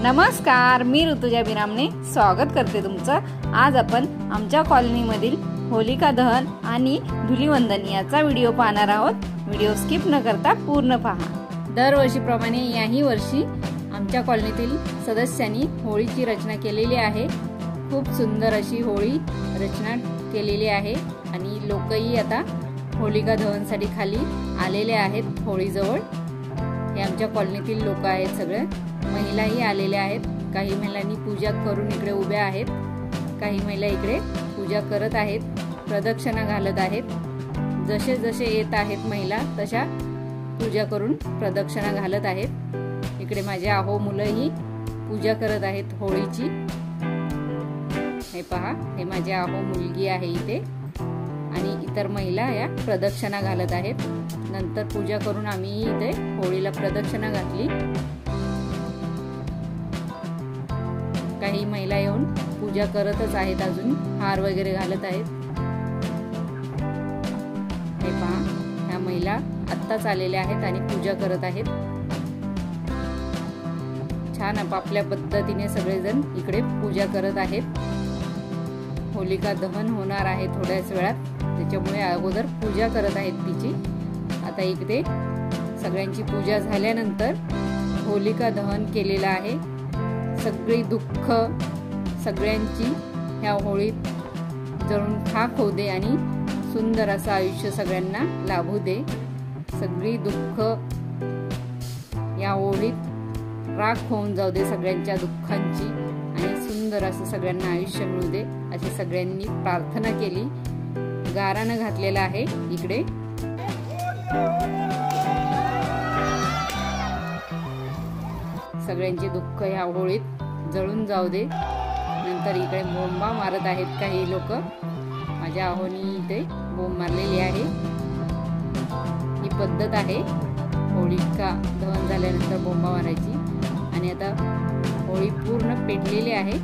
नमस्कार, मी ऋतुजा बिरामने स्वागत करते तुमचं। आज आपण आमच्या कॉलनीमधील होलिका दहन आणि धुलीवंदन याचा व्हिडिओ पाहणार आहोत। व्हिडिओ स्किप न करता पूर्ण पहा। दरवर्षीप्रमाणे याही वर्षी आमच्या कॉलनीतील सदस्यांनी होळीची रचना केलेली आहे। खूप सुंदर अशी होळी रचना केलेली आहे आणि लोकही आता होलिका दहनसाठी खाली आलेले आहेत। होळीजवळ हे आमच्या कॉलनीतील लोक आहेत, सगळे महिलाही आलेल्या आहेत। काही महिलांनी पूजा करून इकडे उभ्या आहेत, काही महिला इकडे पूजा करत आहेत, प्रदक्षिणा घालत आहेत। जसे जसे येत आहेत महिला तशा पूजा करून प्रदक्षिणा घालत आहेत। इकडे माझे आहो मुलंही पूजा करत आहेत होळीची। हे पहा, हे माझे आहो मुलगी आहे इथे आणि इतर महिला या प्रदक्षिणा घालत आहेत। नंतर पूजा करून आम्ही इथे होळीला प्रदक्षिणा घातली। काही महिला येऊन पूजा करतच आहेत, अजून हार वगैरे घालत आहेत। हे पहा, ह्या महिला आत्ताच आलेल्या आहेत आणि पूजा करत आहेत। छान आपापल्या पद्धतीने सगळेजण इकडे पूजा करत आहेत। होलिका दहन होणार आहे थोड्याच वेळात, त्याच्यामुळे अगोदर पूजा करत आहेत तिची। आता इकडे सगळ्यांची पूजा झाल्यानंतर होलिका दहन केलेलं आहे। सगळी दुःख सगळ्यांची ह्या होळीत जळून खाक होऊ दे आणि सुंदर असं आयुष्य सगळ्यांना लाभू दे। सगळी दुःख या होळीत राख होऊन जाऊ दे सगळ्यांच्या दुःखांची आणि सुंदर असं सगळ्यांना आयुष्य मिळू दे अशी सगळ्यांनी प्रार्थना केली। गारानं घातलेला आहे इकडे। सगळ्यांचे दुःख ह्या होळीत जळून जाऊ दे। नंतर इकडे बोंबा मारत आहेत काही लोक। माझ्या आहोनी इथे बोंब मारलेली आहे। ही पद्धत आहे होळिका दहन झाल्यानंतर बोंबा मारायची। आणि आता होळी पूर्ण पेटलेली आहे।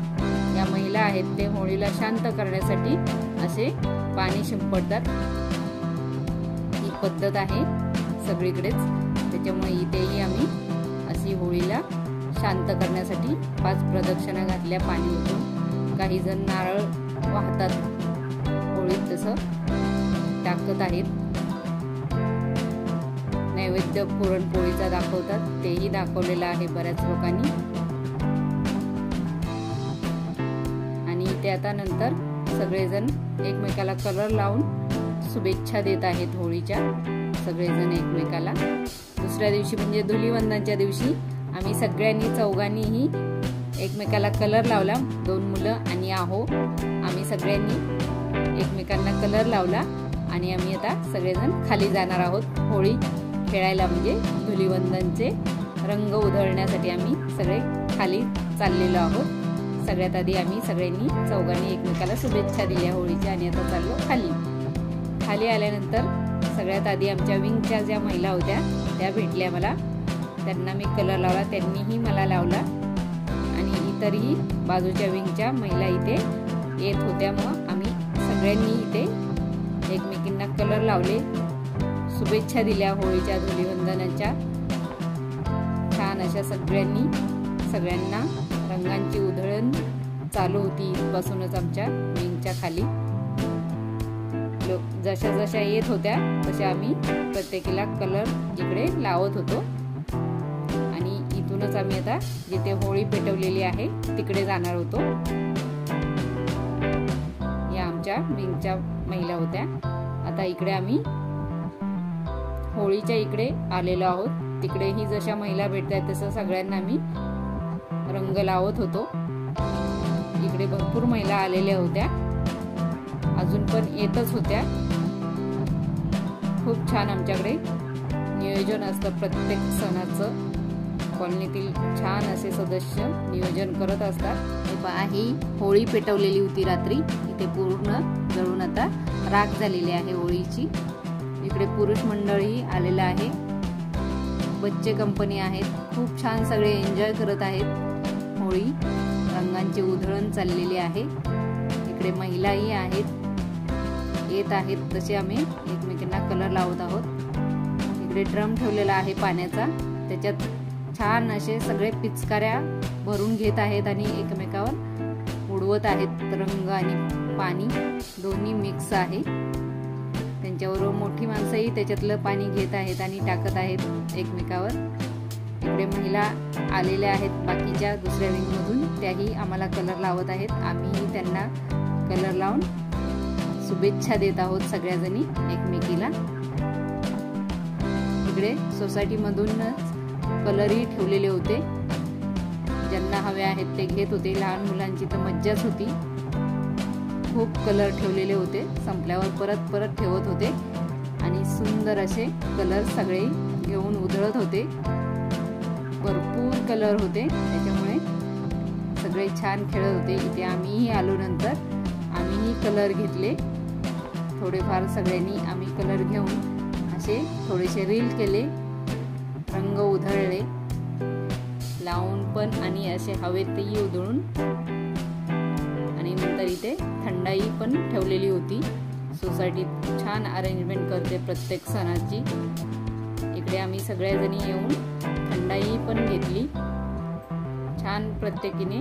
या महिला आहेत ते होळीला शांत करण्यासाठी असे पाणी शिंपडतात। ही पद्धत आहे सगळीकडेच, त्याच्यामुळे इथेही आम्ही अशी होळीला शांत करण्यासाठी 5 प्रदक्षिणा घातल्या पाणी ओतून। काही जण नारळ वाहतात होळीत, तसं टाकत आहेत। नैवेद्य पुरणपोळीचा दाखवतात, तेही दाखवलेलं आहे बऱ्याच लोकांनी। आणि इथे आता नंतर सगळेजण एकमेकाला कलर लावून शुभेच्छा देत आहेत होळीच्या, सगळेजण एकमेकाला। दुसऱ्या दिवशी म्हणजे धुलीवंदनच्या दिवशी आम्ही सगळ्यांनी चौघांनीही एकमेकाला कलर लावला। 2 मुलं आणि आहो आम्ही सगळ्यांनी एकमेकांना कलर लावला आणि आम्ही आता सगळेजण खाली जाणार आहोत होळी खेळायला, म्हणजे धुलीवंदनचे रंग उधळण्यासाठी आम्ही सगळे खाली चाललेलो आहोत। सगळ्यात आधी आम्ही सगळ्यांनी चौघांनी एकमेकाला शुभेच्छा दिल्या होळीच्या आणि आता चाललो खाली। खाली आल्यानंतर सगळ्यात आधी आमच्या विंगच्या ज्या महिला होत्या त्या भेटल्या मला, त्यांना मी कलर लावला, त्यांनीही मला लावला। आणि इतरही बाजूच्या विंगच्या महिला इथे येत होत्या, मग आम्ही सगळ्यांनी इथे एकमेकींना कलर लावले, शुभेच्छा दिल्या होळीच्या धुलीवंदनाच्या। छान अशा सगळ्यांना रंगांची उधळण चालू होती इथपासूनच आमच्या विंगच्या खाली। जशा जशा येत होत्या तशा आम्ही प्रत्येकीला कलर इकडे लावत होतो। आणि इथूनच आम्ही आता जिथे होळी पेटवलेली आहे तिकडे जाणार होतो। या आमच्या विंगच्या महिला होत्या। आता इकडे आम्ही होळीच्या इकडे आलेलो आहोत। तिकडेही जशा महिला भेटतात तसं सगळ्यांना आम्ही रंग लावत होतो। इकडे भरपूर महिला आलेल्या होत्या, अजून पण येतच होत्या। खूप छान आमच्याकडे नियोजन असतं प्रत्येक सणाचं। कॉलनीतील छान असे सदस्य नियोजन करत असतात। हे पहा, ही होळी पेटवलेली होती रात्री, इथे पूर्ण जळून आता राख झालेली आहे होळीची। इकडे पुरुष मंडळी आलेलं आहे, बच्चे कंपनी आहेत। खूप छान सगळे एन्जॉय करत आहेत होळी, रंगांची उधळण चाललेली आहे। इकडे महिलाही आहेत, येत आहेत तसे आम्ही एकमेकांना कलर लावत आहोत। इकडे ड्रम ठेवलेला आहे पाण्याचा, त्याच्यात छान असे सगळे पिचकाऱ्या भरून घेत आहेत आणि एकमेकावर उडवत आहेत. रंग आणि पाणी दोन्ही मिक्स आहे. त्यांच्याबरोबर मोठी माणसंही त्याच्यातलं पाणी घेत आहेत आणि टाकत आहेत एकमेकावर. इकडे महिला आलेल्या आहेत बाकीच्या दुसऱ्या विंगमधून, त्याही आम्हाला कलर लावत आहेत. आम्ही त्यांना कलर लावून शुभेच्छा देत आहोत सगळ्याजणी एकमेकीला. इकडे सोसायटीमधूनच कलरही ठेवलेले होते, ज्यांना हवे आहेत ते घेत होते. लहान मुलांची तर मज्जाच होती. खूप कलर ठेवलेले होते, संपल्यावर परत परत ठेवत होते आणि सुंदर असे कलर सगळे घेऊन उधळत होते. भरपूर कलर होते, त्याच्यामुळे सगळे छान खेळत होते. इथे आम्हीही आलो, नंतर आम्हीही कलर घेतले थोडेफार. सगळ्यांनी आम्ही कलर घेऊन असे थोडेसे रील केले, रंग उधळले लावून पण आणि असे हवेतही उधळून. आणि नंतर इथे थंडाई पण ठेवलेली होती. सोसायटीत छान अरेंजमेंट करते प्रत्येक सणाची. इकडे आम्ही सगळ्याजणी येऊन थंडाई पण घेतली. छान प्रत्येकीने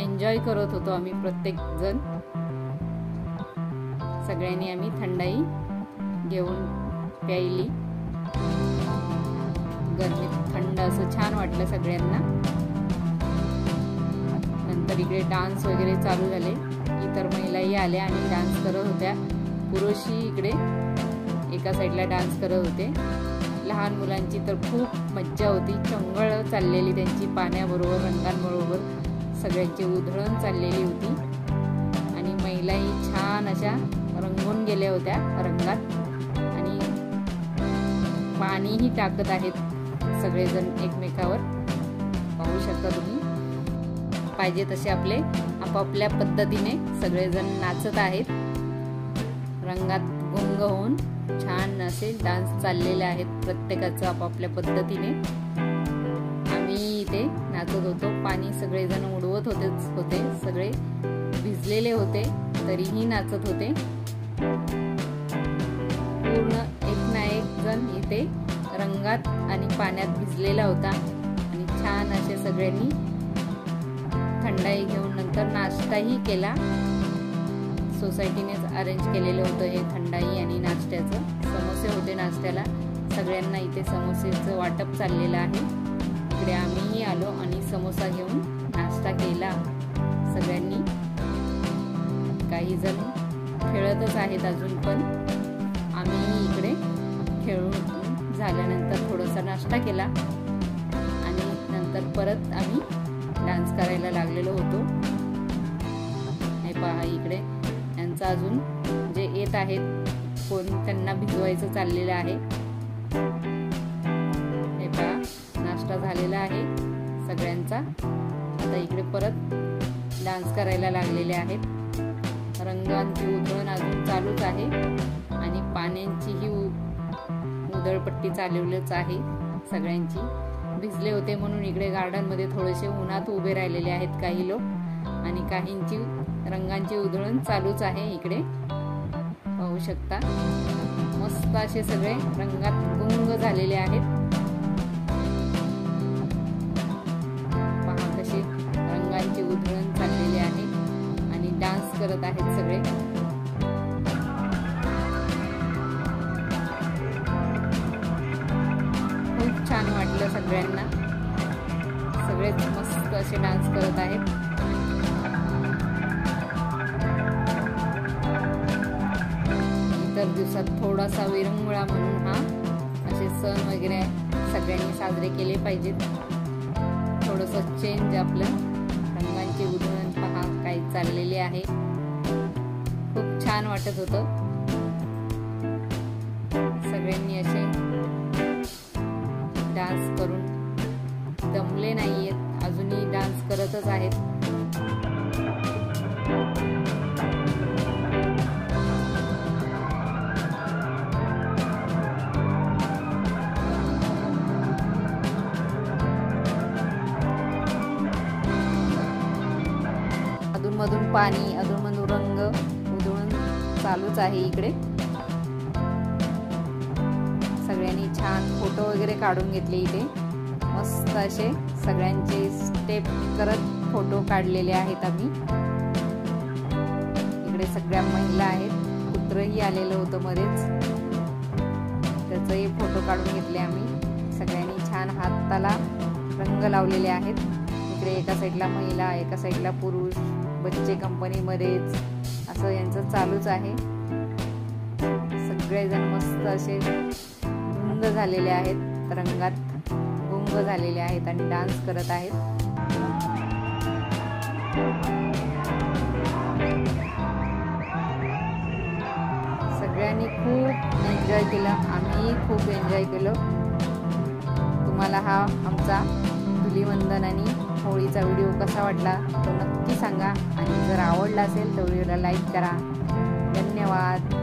एन्जॉय करत होतो आम्ही प्रत्येक जण. सगळ्यांनी आम्ही थंडाई घेऊन प्यायली. गरमीत थंड असं छान वाटलं सगळ्यांना. नंतर इकडे डान्स वगैरे चालू झाले. इतर महिलाही आल्या आणि डान्स करत होत्या. पुरुषही इकडे एका साईडला डान्स करत होते. लहान मुलांची तर खूप मज्जा होती. चंगळ चाललेली त्यांची, पाण्याबरोबर रंगांबरोबर सगळ्यांची उधळण चाललेली होती. आणि महिलाही छान अशा रंगून गेल्या होत्या रंगात. आणि पाणीही टाकत आहेत सगळेजण एकमेकावर. पाहू शकता तुम्ही. पाहिजे तसे आपले आपापल्या पद्धतीने सगळेजण नाचत आहेत. रंगात गुंग होऊन छान असे डान्स चाललेले आहेत प्रत्येकाचं आपापल्या पद्धतीने. आम्ही इथे नाचत होतो. पाणी सगळेजण उडवत होते. सगळे भिजलेले होते तरीही नाचत होते. पूर्ण एक ना एक जण इथे रंगात आणि पाण्यात भिजलेला होता. आणि छान असे सगळ्यांनी थंडाई घेऊन नंतर नाश्ताही केला. सोसायटीनेच अरेंज केलेलं होतं हे थंडाई आणि नाश्त्याचं. समोसे होते नाश्त्याला. सगळ्यांना इथे समोसेचं वाटप चाललेलं आहे. इकडे आम्हीही आलो आणि समोसा घेऊन नाश्ता केला सगळ्यांनी. काही जण खेळतच आहेत अजून पण. आम्ही इकडे खेळून झाल्यानंतर थोडासा नाश्ता केला आणि नंतर परत आम्ही डान्स करायला लागलेलो होतो. हे पहा इकडे यांचा अजून जे येत आहेत कोण त्यांना भिजवायचं चाललेलं आहे. हे पहा नाश्ता झालेला आहे सगळ्यांचा. आता इकडे परत डान्स करायला लागलेले आहेत. रंगांची उधळण अजून चालूच आहे आणि पाण्याचीही उधळपट्टी चालवलीच आहे सगळ्यांची. भिजले होते म्हणून इकडे गार्डन मध्ये थोडेसे उन्हात उभे राहिलेले आहेत काही लोक. आणि काहींची रंगांची उधळण चालूच आहे इकडे. पाहू शकता मस्त असे सगळे रंगात गुंग झालेले आहेत. पहा कसे रंगांची उधळण चाललेली आहे आणि डान्स करत आहेत सगळे. खूप छान वाटलं सगळ्यांना. सगळेच मस्त असे डान्स करत आहेत. इतर दिवसात थोडासा विरंगुळा म्हणून हा असे सण वगैरे सगळ्यांनी साजरे केले पाहिजेत. थोडंसं चेंज आपलं. रंगांची उधळण पहा काय चाललेली आहे. खूप छान वाटत होतं. सगळ्यांनी असे डान्स करून दमले नाहीयेत, अजूनही डान्स करतच आहेत. अधूनमधून पाणी, अधूनमधून रंग उधळून चालूच आहे इकडे. सगळ्यांनी छान फोटो वगैरे काढून घेतले इथे. मस्त असे सगळ्यांचे स्टेप करत फोटो काढलेले आहेत आम्ही। इकडे सगळ्या महिला आहेत, कुत्रही आलेलं होतं मध्येच, त्याचंही फोटो काढून घेतले आम्ही। सगळ्यांनी छान हाताला रंग लावलेले आहेत। इकडे एका साईडला महिला, एका साईडला पुरुष, बच्चे कंपनीमध्येच असं यांचं चालूच आहे। सगळेजण मस्त असे धुंद झालेले आहेत, रंगात गुंग झालेले आहेत आणि डान्स करत आहेत। सगळ्यांनी खूप एन्जॉय केलं, आम्ही खूप एन्जॉय केलं। तुम्हाला हा आमचा धुलीवंदन आणि होळीचा व्हिडिओ कसा वाटला तो नक्की सांगा, आणि जर आवडला असेल तर व्हिडिओला लाईक करा। धन्यवाद।